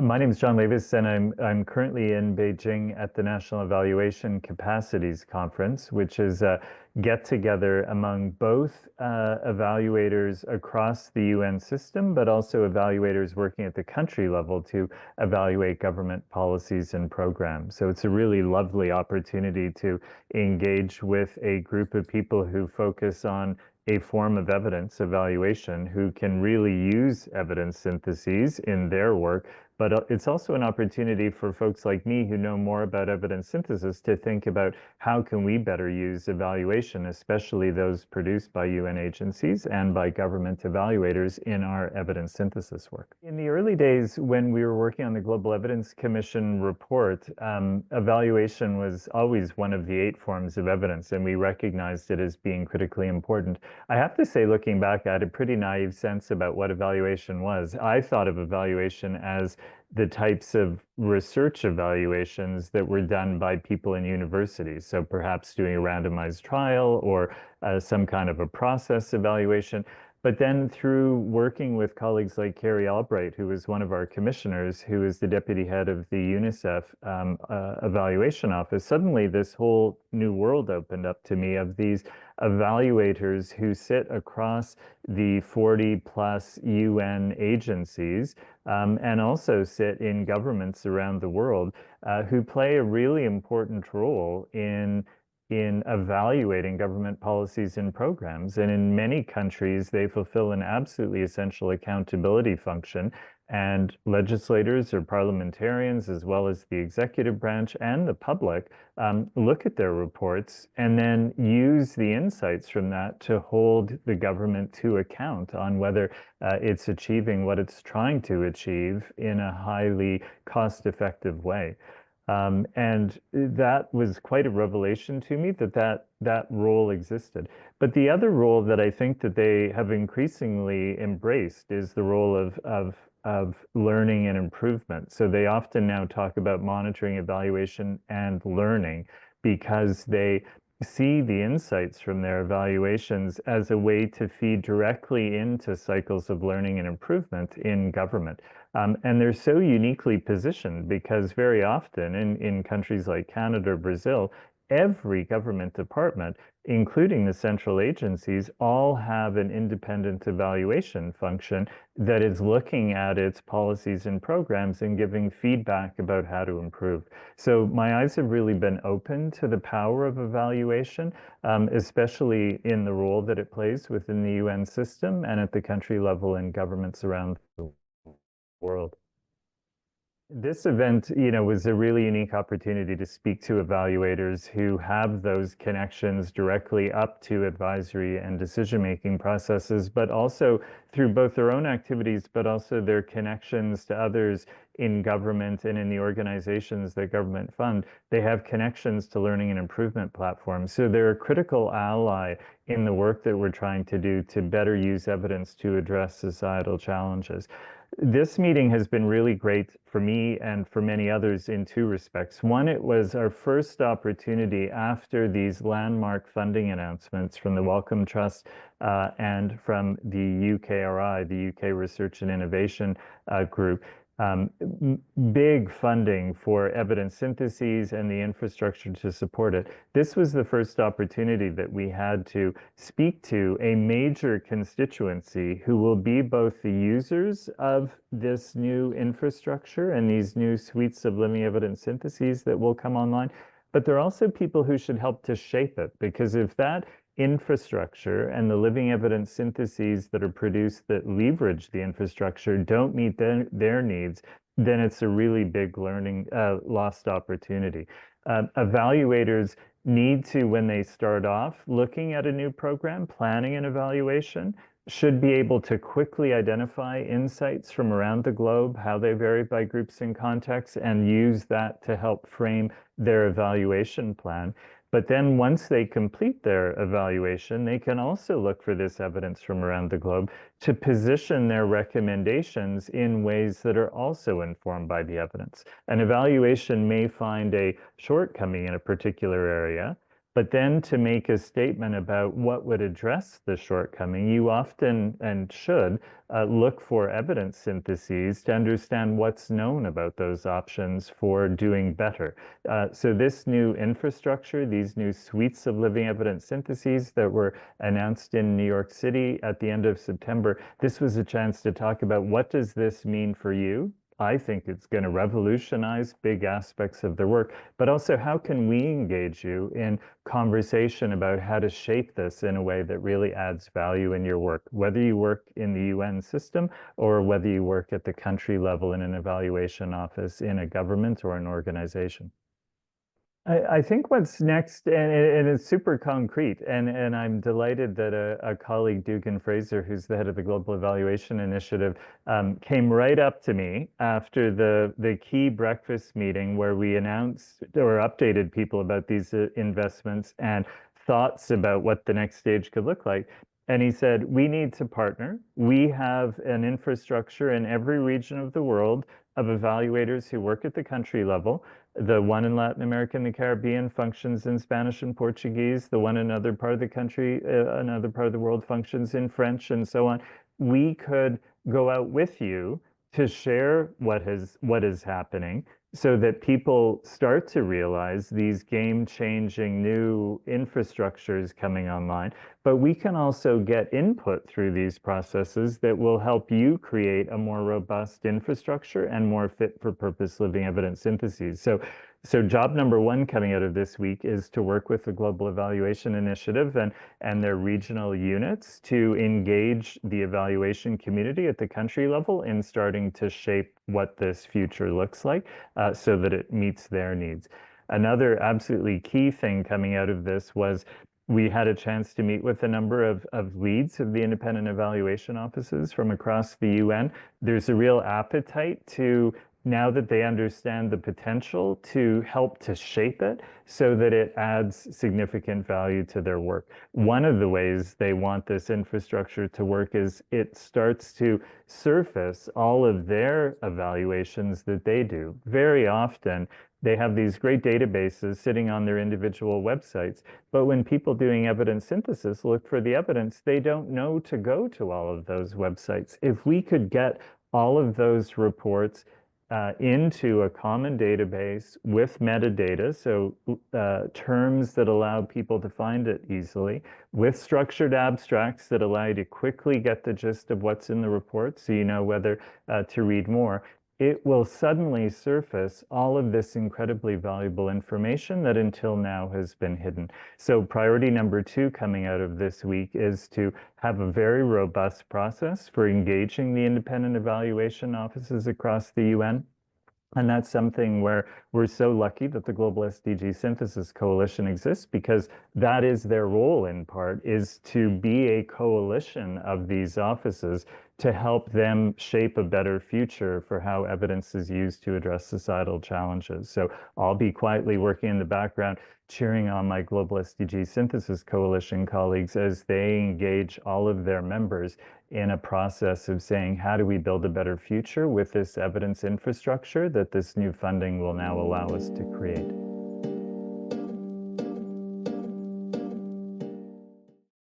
My name is John Lavis, and I'm currently in Beijing at the National Evaluation Capacities Conference, which is a get-together among both evaluators across the UN system, but also evaluators working at the country level to evaluate government policies and programs. So it's a really lovely opportunity to engage with a group of people who focus on a form of evidence evaluation, who can really use evidence syntheses in their work, but it's also an opportunity for folks like me who know more about evidence synthesis to think about how can we better use evaluation, especially those produced by UN agencies and by government evaluators in our evidence synthesis work. In the early days, when we were working on the Global Evidence Commission report, evaluation was always one of the 8 forms of evidence, and we recognized it as being critically important. I have to say, looking back, I had a pretty naive sense about what evaluation was. I thought of evaluation as the types of research evaluations that were done by people in universities. So perhaps doing a randomized trial or some kind of a process evaluation. But then through working with colleagues like Carrie Albright, who was one of our commissioners, who is the deputy head of the UNICEF evaluation office, suddenly this whole new world opened up to me of these evaluators who sit across the 40 plus UN agencies and also sit in governments around the world who play a really important role in evaluating government policies and programs. And in many countries, they fulfill an absolutely essential accountability function. And legislators or parliamentarians, as well as the executive branch and the public, look at their reports and then use the insights from that to hold the government to account on whether it's achieving what it's trying to achieve in a highly cost-effective way. And that was quite a revelation to me that role existed. But the other role that I think that they have increasingly embraced is the role of learning and improvement. So they often now talk about monitoring, evaluation, and learning because they see the insights from their evaluations as a way to feed directly into cycles of learning and improvement in government. And they're so uniquely positioned because very often in countries like Canada or Brazil, every government department, including the central agencies, all have an independent evaluation function that is looking at its policies and programs and giving feedback about how to improve. So my eyes have really been open to the power of evaluation, especially in the role that it plays within the UN system and at the country level in governments around the world. This event, was a really unique opportunity to speak to evaluators who have those connections directly up to advisory and decision-making processes, but also through both their own activities, but also their connections to others in government and in the organizations that government fund. They have connections to learning and improvement platforms. So they're a critical ally in the work that we're trying to do to better use evidence to address societal challenges. This meeting has been really great for me and for many others in 2 respects. One, it was our first opportunity after these landmark funding announcements from the Wellcome Trust and from the UKRI, the UK Research and Innovation Group, big funding for evidence syntheses and the infrastructure to support it. This was the first opportunity that we had to speak to a major constituency who will be both the users of this new infrastructure and these new suites of living evidence syntheses that will come online, but they're also people who should help to shape it, because if that infrastructure and the living evidence syntheses that are produced that leverage the infrastructure don't meet their needs, then it's a really big learning lost opportunity. Evaluators need to, when they start off looking at a new program, planning an evaluation, should be able to quickly identify insights from around the globe, how they vary by groups and contexts, and use that to help frame their evaluation plan. But then once they complete their evaluation, they can also look for this evidence from around the globe to position their recommendations in ways that are also informed by the evidence. An evaluation may find a shortcoming in a particular area, But then to make a statement about what would address the shortcoming, you often and should look for evidence syntheses to understand what's known about those options for doing better. So this new infrastructure, these new suites of living evidence syntheses that were announced in New York City at the end of September, this was a chance to talk about what does this mean for you? I think it's going to revolutionize big aspects of their work, but also how can we engage you in conversation about how to shape this in a way that really adds value in your work, whether you work in the UN system or whether you work at the country level in an evaluation office in a government or an organization. I think what's next, and it's super concrete, and I'm delighted that a colleague, Dugan Fraser, who's the head of the Global Evaluation Initiative, came right up to me after the key breakfast meeting where we announced or updated people about these investments and thoughts about what the next stage could look like. And he said, we need to partner. We have an infrastructure in every region of the world of evaluators who work at the country level. The one in Latin America and the Caribbean functions in Spanish and Portuguese. The one in another part of the country, another part of the world functions in French and so on. We could go out with you to share what is happening so that people start to realize these game-changing new infrastructures coming online. But we can also get input through these processes that will help you create a more robust infrastructure and more fit for purpose living evidence syntheses. So job number one coming out of this week is to work with the Global Evaluation Initiative and their regional units to engage the evaluation community at the country level in starting to shape what this future looks like so that it meets their needs. Another absolutely key thing coming out of this was we had a chance to meet with a number of leads of the independent evaluation offices from across the UN. There's a real appetite to, now that they understand the potential, to help to shape it so that it adds significant value to their work. One of the ways they want this infrastructure to work is it starts to surface all of their evaluations that they do. Very often, they have these great databases sitting on their individual websites, but when people doing evidence synthesis look for the evidence, they don't know to go to all of those websites. If we could get all of those reports into a common database with metadata, so terms that allow people to find it easily, with structured abstracts that allow you to quickly get the gist of what's in the report so you know whether to read more, it will suddenly surface all of this incredibly valuable information that until now has been hidden. So priority number two coming out of this week is to have a very robust process for engaging the independent evaluation offices across the UN. And that's something where we're so lucky that the Global SDG Synthesis Coalition exists, because that is their role in part, is to be a coalition of these offices to help them shape a better future for how evidence is used to address societal challenges. So I'll be quietly working in the background, cheering on my Global SDG Synthesis Coalition colleagues as they engage all of their members in a process of saying, how do we build a better future with this evidence infrastructure that this new funding will now allow us to create?